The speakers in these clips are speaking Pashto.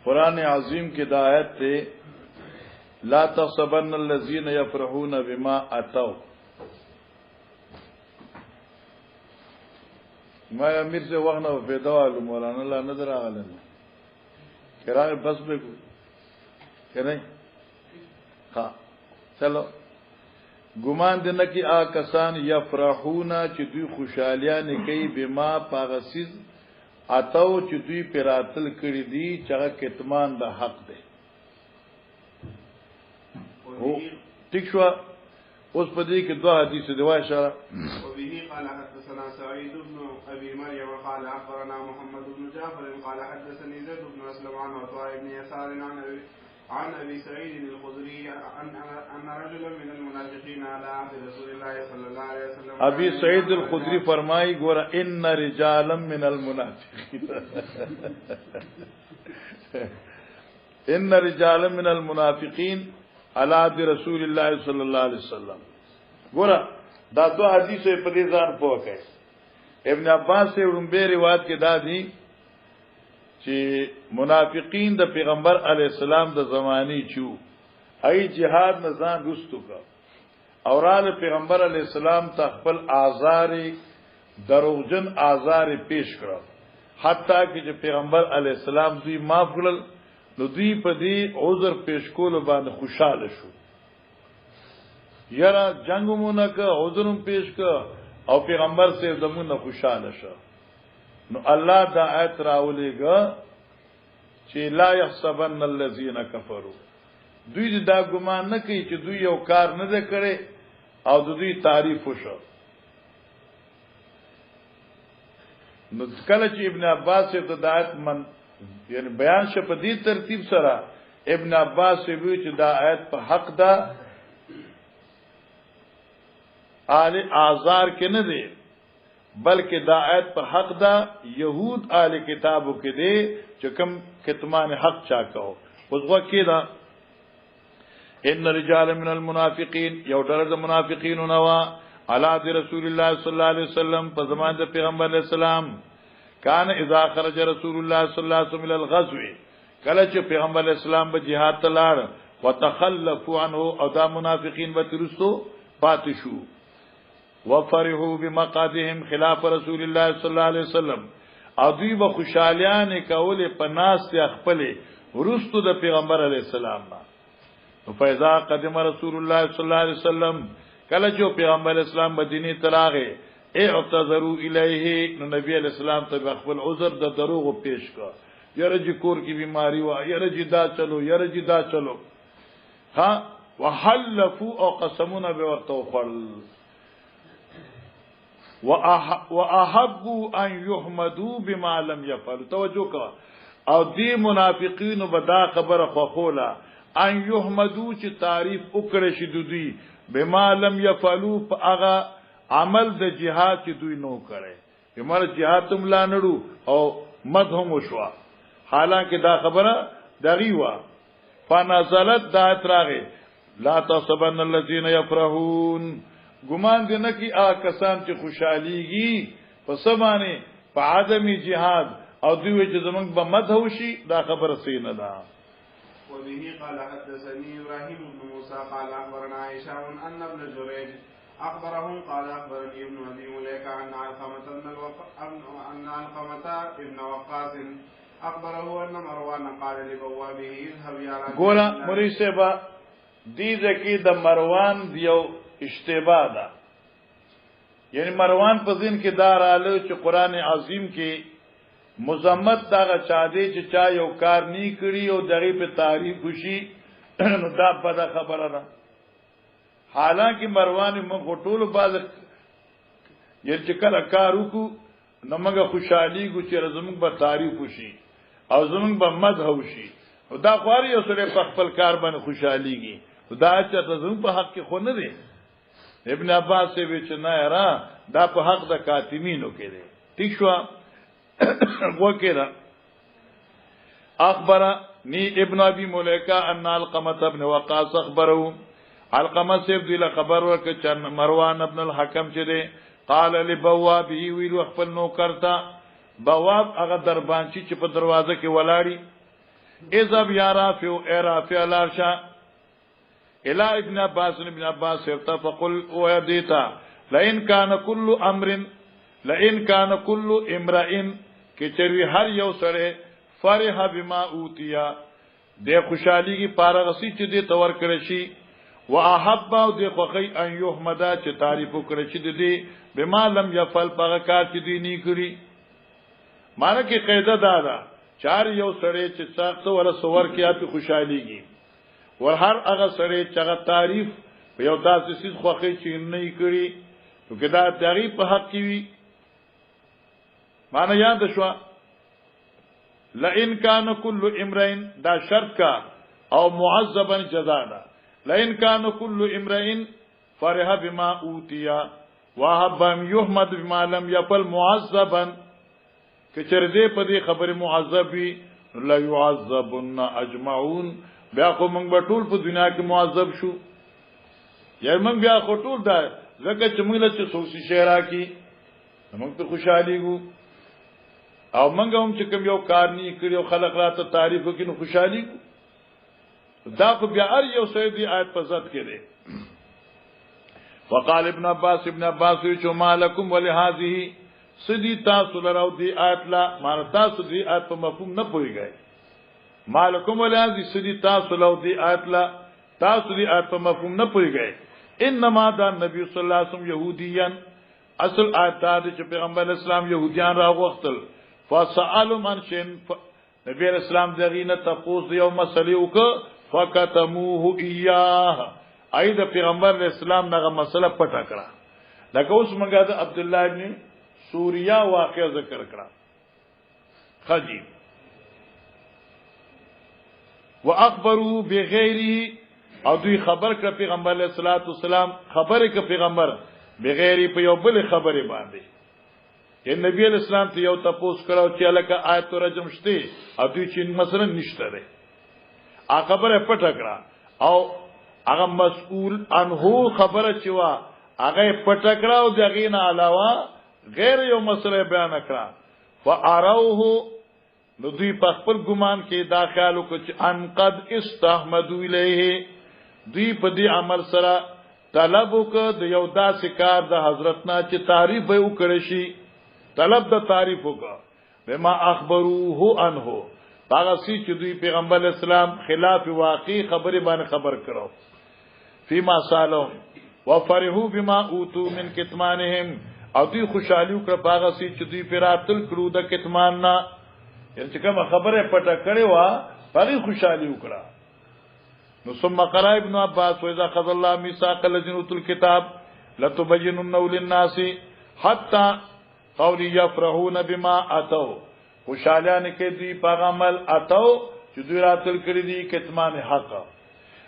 قرآن عظیم کی دعایت تے لا تحسبن الذین یفرحون بما اتوا. ما امیر سے وغنا فیدوالو مولانا اللہ نظر آغلن کراغ بس بے کو کہ نہیں ہاں چلو گمان دینا کی آکسان یفرحون چی دوی خوشحالیانی کئی بما پاغسیز اتو چې دوی پیراتل کړی دي چې هغه کتمان د حق دی او ټیک شو اوس په دې کې دوه حدیث دی وای اشاره او به قال حدثنا سعيد بن ابي مريم قال اخبرنا محمد بن جعفر قال حدثني زيد بن اسلم عن عطاء بن يسار عن ابي سعيد الخدري ان رجلا من المنافقين على عهد رسول الله صلى الله عليه وسلم ابي سعيد الخدري فرمای ګوره ان رجالا من المنافقين ان رجالا من المنافقين على عهد رسول الله صلى الله عليه وسلم ګوره دا دوه حدیث په دې ځان پوکه ابن عباس سے ورنبه روایت کې دا دي چې منافقین د پیغمبر علی السلام د زمانی چو ای جهاد نزان رستو کا اورال پیغمبر علی السلام ته خپل آزار دروغجن آزار پیش کړو حتی چې پیغمبر علی السلام دوی معاف کړل نو دوی په دې عذر پیش کول باندې خوشاله شو یاره جنگمونه کا عذرم پیش کا او پیغمبر سے زمونه خوشاله شو نو الله دا آیت راولېګا چې لا يحسبن الذين كفروا دوی دا ګمان نه کوي چې دوی یو کار نه ده کړي او دوی تعریف وشو نو کله چې ابن عباس ته دا آیت من یعنی بیان شه په دې ترتیب سره ابن عباس وی چې دا آیت په حق ده آل آزار کې نه دی بلکې دا آیت په حق دا یهود آل کتابو کې دی چې کوم کتمان حق چا کو وزغه کې دا ان رجال من المنافقین یو ډول د منافقینو نوا علی رسول الله صلی الله علیه وسلم په زمانه د پیغمبر علیه السلام کان اذا خرج رسول الله صلی الله علیه وسلم الى الغزو کله چې پیغمبر علیه السلام به jihad ته لاړ وتخلفوا عنه او دا منافقین به ترسو پاتې شو وفرحوا بمقعدهم خلاف رسول الله صلی الله علیه وسلم او دوی به خوشالیان کول په ناس ته خپل ورستو د پیغمبر علیه السلام نو فیضا قدم رسول الله صلی الله علیه وسلم کله چې پیغمبر اسلام مدینه تراغه اعتذروا الیه نو نبی علیہ السلام ته خپل عذر د دروغ پیش کا یره چې کور کی بیماری وا یره چې دا چلو یره چې دا چلو ها وحلفوا او قسمنا بورتو خل واحبوا ان يحمدوا بما لم يفعلوا توجه کا او دی منافقین بدا خبر خوخولا ان يحمدوا چې تعریف وکړي شي دوی بما لم يفعلوا هغه عمل د جهاد چې دوی نو کړي یمر جهاد تم لا نړو او مدهم وشوا حالانکه دا خبره دغی وا فنزلت دا تراغه لا تصبن الذين يفرحون ګمان دې نه کی کسان چې خوشحاليږي په سبانه په عدمي جهاد او دوی چې زمونږ په مدهو شي دا خبره صحیح نه ده وبه قال حدثني ابراهيم بن موسى قال اخبرنا هشام ان ابن جريج اخبرهم قال اخبرني ابن ابي مليكه ان علقمه ابن وقاص اخبره ان مروان قال لبوابه اذهب يا رجل ګوره مریسبا دې ځکه د مروان دیو اشتباه ده یعنی مروان په ذهن کې دار آلو چې قران عظیم کې مزمت دا چا دی چې چا یو کار نی کړی او دغه په تعریف وشي نو دا په خبره ده حالانکه مروان موږ ټول باز یل چې کله کار وکړو نو موږ خوشحالي ګو چې زموږ په تعریف وشي او زموږ په مدح وشي او دا خواري یو سره په خپل کار باندې خوشحاليږي دا چې زموږ په حق کې خو نه دی ابن عباس سے بھی چنا را دا په حق د کاتمینو کې دی ٹھیک شو وکړه اخبرني ابن ابي مليكه ان علقمه ابن وقاص اخبره علقمه سے دی خبر ورک چې مروان ابن الحكم چې دی قال لبوابه ویلو خپل نوکر ته بواب هغه دربانچی چې په دروازه کې ولاړی اذهب یا رافع اے رافع لارشا الى ابن عباس ابن عباس فقل ويديتا لئن كان كل امرئ کچری هر یو سره فرح بما اوتیا د خوشحالی کی پارغسی چې د تور کړی شي واحب او د خوخی ان یحمدا چې تعریف وکړي چې د بما لم يفعل پغه کار چې دی نه کړی مانه کې قاعده دا چار یو سره چې څاخته ولا سور کې اپ خوشحالیږي ور هر هغه سره چې هغه تعریف په یو داسې سیس خوخی چې نه کړی نو کدا تعریف په حق کې وي معنی یاد شو لئن کان کل امرئ دا شرط کا او معذبا جزاء لئن کان کل امرئ فرح بما اوتیا وهب يحمد بما لم يفعل معذبا کچرده په دې خبر معذب وی لا يعذبن اجمعون بیا خو موږ ټول په دنیا کې معذب شو یا موږ بیا خو ټول دا زکه چې موږ له سوسي شهرا کې موږ ته خوشحالي وو او منګه هم چې کوم یو کار نه کړو خلق راته تعریف وکړي نو خوشحالي دا خو بیا هر یو څه دی آیت په ذات کې دی وقال ابن عباس چې مالکم ولهذه سدی تاسو لراو دی آیت لا مار تاسو دی آیت په مفهوم نه پويږئ مالکم ولهذه سدی تاسو لراو دی آیت لا تاسو دی آیت په مفهوم نه پويږئ انما دا نبی صلی الله علیه وسلم يهوديان اصل آیت دا چې پیغمبر اسلام يهوديان راغوختل فسألوا من شيء نبی اسلام دغینه تاسو یو مسلې وک فکتموه ایاه اې د پیغمبر اسلام دغه مسله پټه کړه لکه اوس موږ د عبد الله ابن سوریا واقعا ذکر کړه خجی واخبروا بغیره او دوی خبر کړ پیغمبر علیه الصلاۃ والسلام خبره ک پیغمبر بغیر په یو بل خبره باندې چې نبی اسلام ته یو تاسو کړو چې الکه آیت رجم شته او دوی چې مثلا نشته ده ا خبره پټه کړه او هغه مسئول انه خبره چې وا هغه پټه کړه او دغه نه علاوه غیر یو مسله بیان کړه فاروه نو دوی په خپل ګمان کې دا خیال وکړي چې ان قد استحمدوا الیه دوی په دې عمل سره طلب وکړ د یو داسې کار د حضرت نه چې تعریف به وکړي شي طلب د تعریف وکړه بما اخبروه عنه هغه چې دوی پیغمبر اسلام خلاف واقعي خبره باندې خبر کړو فيما سالو وفرحوا بما اوتوا من کتمانهم او دوی خوشالي وکړه هغه چې دوی پیراتل کړو د کتمان نه چې کوم خبره پټه کړې و هغه خوشالي وکړه نو ثم قرأ ابن عباس واذا اخذ الله ميثاق الذين اوتوا الكتاب لتبيننه للناس حتى قول يفرحون بما اتوا خوشالیان کې دوی پیغمبر اتو چې دوی راتل کړی دي کتمان حق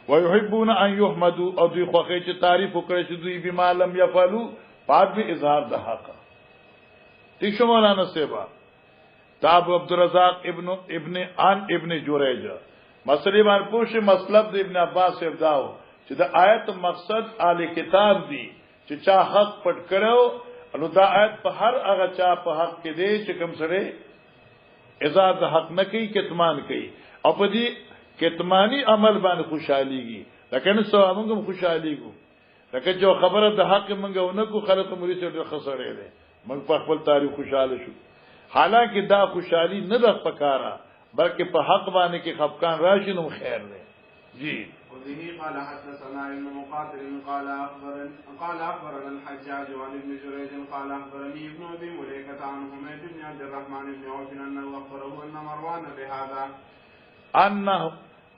ويحبون ان يحمدوا او دوی خوخه چې تعریف وکړي چې دوی بما لم يفعلوا بعد به اظهار د حق تیشو مولانا سیبا تاب عبدالرزاق ابن جریج مسئله باندې پوښي مطلب د ابن عباس ابداو چې د آیت مقصد آل کتاب دی چې چا حق پټ کړو نو دا آیت په هر هغه چا په حق کې دی چې کوم سره اظهار د حق نه کوي کتمان کوي او په دې کتمانی عمل باندې خوشحاليږي لکه نو سو موږ خوشحاليږو لکه جو خبره د حق موږ نه کو خلک موري سره خسرې دي موږ په خپل تاریخ خوشاله شو حالانکه دا خوشحالي نه د پکاره بلکې په حق باندې کې خفقان راشي نو خیر دی جی وبه قال حدثنا ابن مقاتل قال اخبرنا الحجاج عن ابن جريج قال اخبرني ابن ابي مليكه عن حميد بن عبد الرحمن بن عوف انه اخبره ان مروان بهذا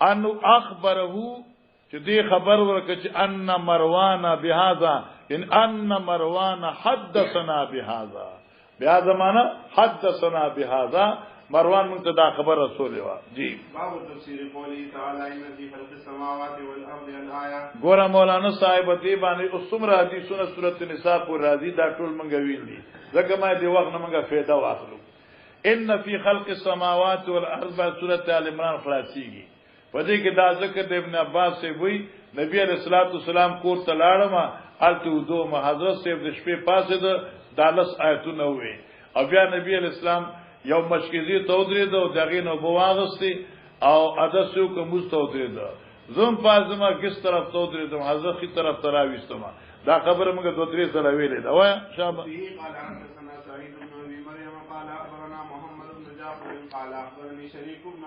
انه اخبره چې دې خبر ورکړي چې ان مروان بهذا ان مروان حدثنا بهذا بیا زمانہ حدثنا بهذا مروان منتدا خبر رسول وا جی باب تفسیر قولی تعالی ان فی خلق السماوات والارض الايه ګور مولانا صاحب دې باندې اوسمره حدیثونه سورۃ النساء پر راضی دا ټول منګه ویلي زګه ما دې وخت نه منګه فایده واخلو ان فی خلق السماوات والارض سورۃ ال عمران خلاصيږي په دې کې دا ذکر د ابن عباس سے وی نبی علیہ الصلوۃ والسلام کور ته لاړم الته دو حضرت صاحب د شپې پاسه د دالس آیتونه وې او بیا نبی اسلام یو مشکزی تودري دو دغه نو بواغستی او ادسو کو مستودري دو زم پازما کس طرف تودري دو حضرت کی طرف تراويستما دا خبره موږ دوه درې سره ویلې دا وای شابه قال أخبرني شريك بن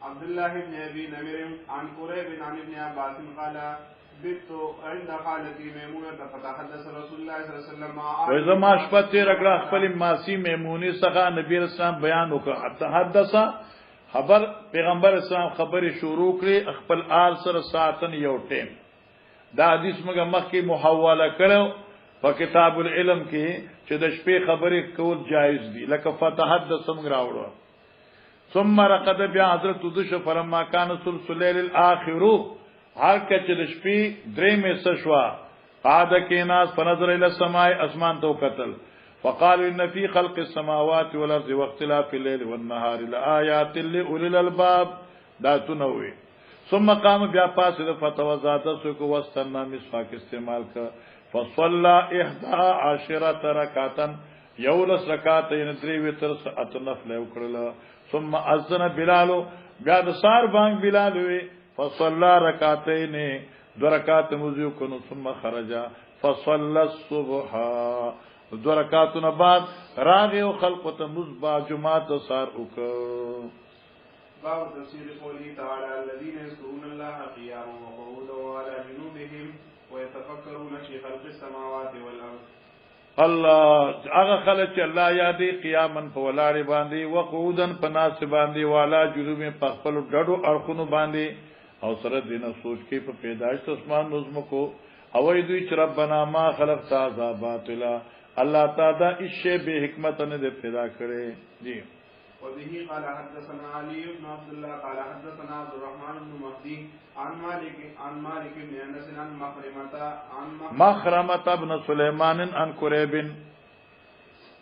عبد الله بن أبي نمر عن قريب عن ابن عباس قال بت عند خالتي ميمونة فتحدث رسول الله صلى الله عليه وسلم وإذا ما شپت رګړه خپل ماسی میمونی څخه نبی اسلام بیان وکړ تحدث خبر پیغمبر اسلام خبري شروع کړي خپل آل سره ساعتن یو ټیم دا حدیث موږ مخکې محواله کړو په کتاب العلم کې چې د شپې خبرې کول جایز دي لکه فتحدث موږ راوړو ثم رقد بیا حضرت دش فلما كان سلسليل الاخر هر کچ د شپې درې مې سشوا قاد کیناس فنظر الى السماء اسمان تو قتل فقال ان في خلق السماوات والارض واختلاف الليل والنهار لآيات لأولي الالباب دا تنوي ثم قام بیا پاس د فتوزات سو کو واستنا مسواک استعمال کا فصلى 11 رکعتا یولس رکعت یې درې وتر اتنفل وکړه ثم اذن بلال بیا د سار بانګ بلال وی فصلى رکعتين دو رکعت مزیو کنو ثم خرج فصلى الصبح دو رکعتونه بعد راغ او خلق ته مزبا جمعه سار وک باب تفسير قوله تعالى الذين يذكرون الله قياما وقعودا وعلى جنوبهم ويتفكرون في خلق السماوات والارض الله هغه خلک چې الله یادې قیامن په ولاړې باندې وقعودن په ناس باندې والا جنوب په خپل ډډو اړخونو باندې او سره دینه سوچ کې په پیدائش اسمان نظم کو او دوی چې ربنا ما خلقت ذا باطلا الله تعالی هیڅ به حکمت نه پیدا کړي جی وبه قال حدثنا علي بن عبد الله قال حدثنا عبد الرحمن بن مهدي عن مالك بن انس عن مخرمة بن سليمان عن قريب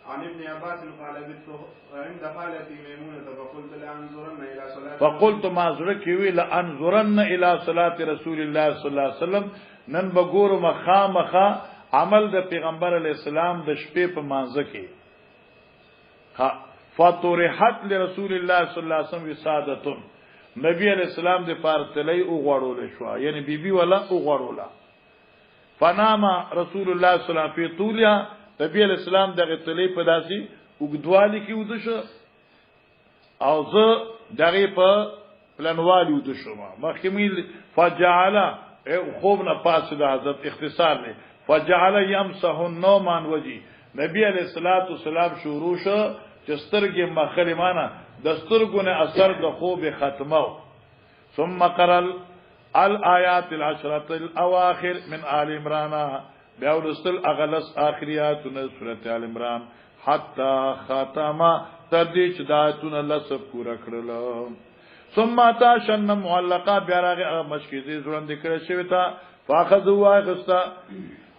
عن ابن عباس قال بت عند خالتي ميمونة فقلت لأنظرن إلى صلاة فقلت ما زركي لأنظرن إلى صلاة رسول الله صلى الله عليه وسلم نن بګور مخامخه عمل د پیغمبر علی السلام د شپې په مانځ کې ها فطرحت لرسول الله صلی الله علیه وسلم وسادتون نبی علیہ السلام د پارتلی او غړول شو یعنی بیبي ولا او غړولا فنام رسول الله صلی الله علیه وسلم فی طولیا نبی علیہ السلام دغه تلی په داسي وګدوالی کې ود شو او زه دغه په پلانوالی ود شو مخکمیل فجعل خوب نه پاس د حضرت اختصار نه فجعل يمسح النوم عن وجهه نبی علیہ الصلوۃ والسلام شروع شو چسترګه مخری معنا دسترګونه اثر د خوب ختمه ثم قرأ الآيات العشرة الاواخر من آل عمران بیاولستل اغلس آخریات من سورة آل عمران حتى ختم تردیچ دایتون الله سب پورا کړل ثم تا شن معلقه بیاغه مشکیزی زړه دکړه شوی تا فاخذوا غستا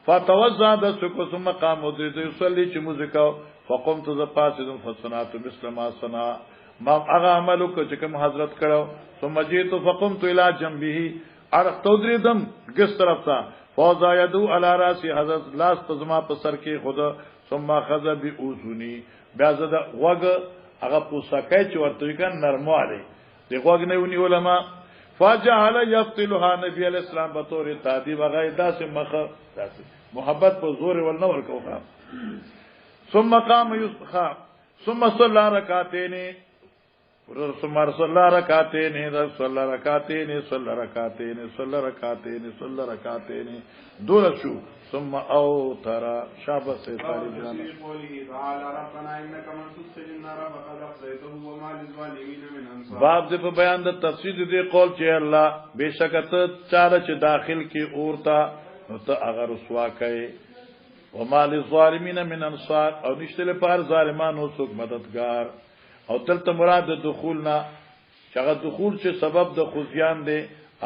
فتوزع د سکو ثم قام ودري يصلي چې موزیکا فقمت ذ پاسدم فصنعت مثل ما صنع ما هغه عملو چې کوم حضرت کړو ثم جئت فقمت الى جنبه ارخ تودریدم ګس طرف ته فوزا يدو على راس حضرت لاس تزما په سر کې خدا ثم اخذ باذني بیا زده وګ هغه پوسکای چې ورته کین نرمواله دی وګ نه ونی علماء فجعل يفتلها نبي عليه السلام بطور تعذيب غیدا سے مخ محبت په زور ول نور کوه ثم قام يصخا ثم صلى ركعتين ثم صلى ركعتين صلى ركعتين صلى ركعتين صلى ركعتين صلى ركعتين دول شو ثم اوتر شابه سے طالب جان باب دې په بیان د تفسیر دې قول چې الله بشکت چاله چې داخل کې اورتا نو ته اگر رسوا کوي وما للظالمین من انصار او نشته لپاره ظالمانو څوک مددگار او تلته مراد د دخول نه چغه دخول چې سبب د خزیان دی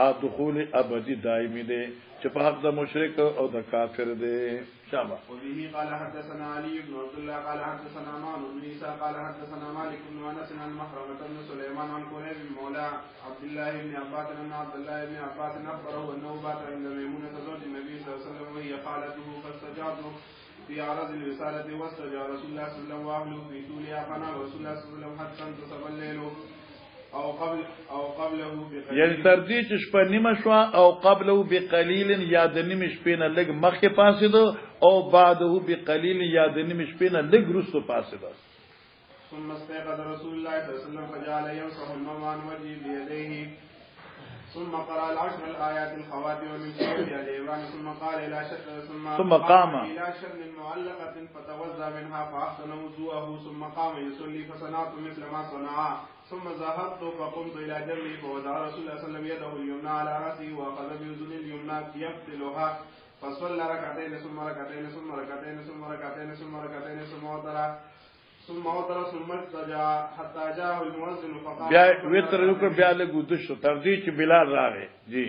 ا دخول ابدی دایمی دی چې په حق د مشرک او د کافر دی. شابه. وبه قال حدثنا علي بن عبد الله قال حدثنا معن بن عيسى قال حدثنا مالك بن انس عن مخرمة بن سليمان عن قريب مولى عبد الله بن عباس ان عبد الله بن عباس اخبره انه بات عند ميمونة زوج النبي صلى الله عليه وسلم وهي خالته فاستجاب في عرض الرسالة واستجاب رسول الله صلى الله عليه وسلم واهله في طولها فنام رسول الله صلى الله عليه وسلم حتى انتصف الليل او قبله بقليل. یعنی تر دې چې شپه نیمه شو او قبله بقلیل یا د نیمه شپې نه لږ مخکې پاسېدو او بعده بقلیل یا د نیمه شپې نه لږ وروسته پاسېدو. ثم استيقظ رسول الله صلى الله عليه وسلم فجعل يمسح النوم عن وجهه بيديه ثم قرأ العشر الآيات الخواتم من سورة آل عمران ثم قام إلى شن معلقة فتوزع منها فأحسن وضوءه ثم قام يصلي فصنعت مثل ما صنع ثم ذهبت فقمت إلى جنبي فوضع رسول الله صلى الله عليه وسلم يده اليمنى على رأسه وأخذ بأذن اليمنى يفتلها فصلى ركعتين ثم ركعتين ثم ركعتين ثم ركعتين ثم ركعتين ثم وتر ثم ارتجع حتى جاءه المؤذن فقال بیا وتر وکړ بیا له ګوت شو تر دې چې بلال راغی. جی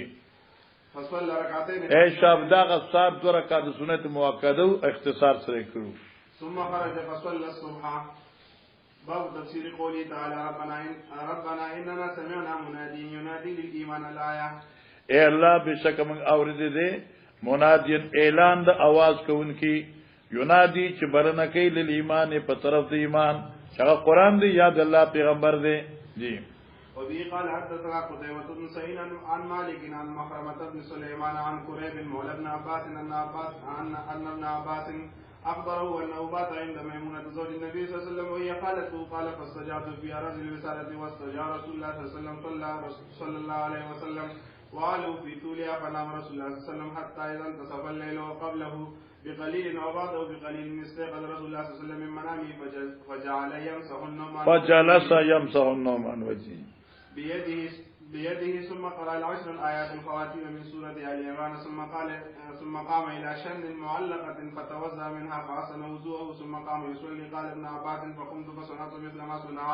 فصلى ركعتين اے شاب دا غصاب 2 رکعات سنت مؤکده او اختصار سره کړو. ثم خرج فصلى الصبح. باب تفسير قوله تعالى ربنا اننا سمعنا منادي ينادي للايمان الايه. اے الله بشک من اوریدې دې منادین اعلان د आवाज کوونکی ینادي چې برنه کوي ل ایمان په طرف د ایمان چې قرآن دی یاد الله پیغمبر دی. جی وبه قال حدثنا قتيبة بن سعيد عن مالك عن مخرمة بن سليمان عن قريب مولى ابن عباس ان ابن عباس اخبره انه بات عند ميمونة زوج النبي صلى الله عليه وسلم وهي خالته قال فاستجابت في عرض الوسالة واستجاب رسول الله صلى الله عليه وسلم صلى الله عليه وسلم وعلوا في طولها فنام رسول الله صلى الله عليه وسلم حتى اذا انتصف الليل وقبله بقليل او بعده بقليل استيقظ رسول الله صلى الله عليه وسلم من منامه فجعل يمسح النوم فجلس يمسح النوم عن وجهه بيده ثم قرأ العشر الآيات الخواتيم من سورة آل عمران ثم قام إلى شن معلقة فتوزع منها فحسن وضوءه ثم قام يصلي. قال ابن عباس فقمت فصنعت مثل ما صنع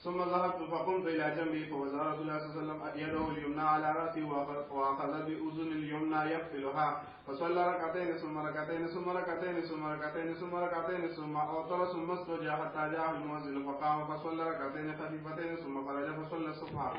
ثم ذهبت فقمت إلى جنبي فوزع رسول الله صلى الله عليه وسلم يده اليمنى على رأسي وأخذ بأذن اليمنى يقفلها فصلى ركعتين ثم ركعتين ثم ركعتين ثم ركعتين ثم ركعتين ثم أوتر ثم استجاب حتى جاءه المؤذن فقام فصلى ركعتين خفيفتين ثم خرج فصلى الصبح.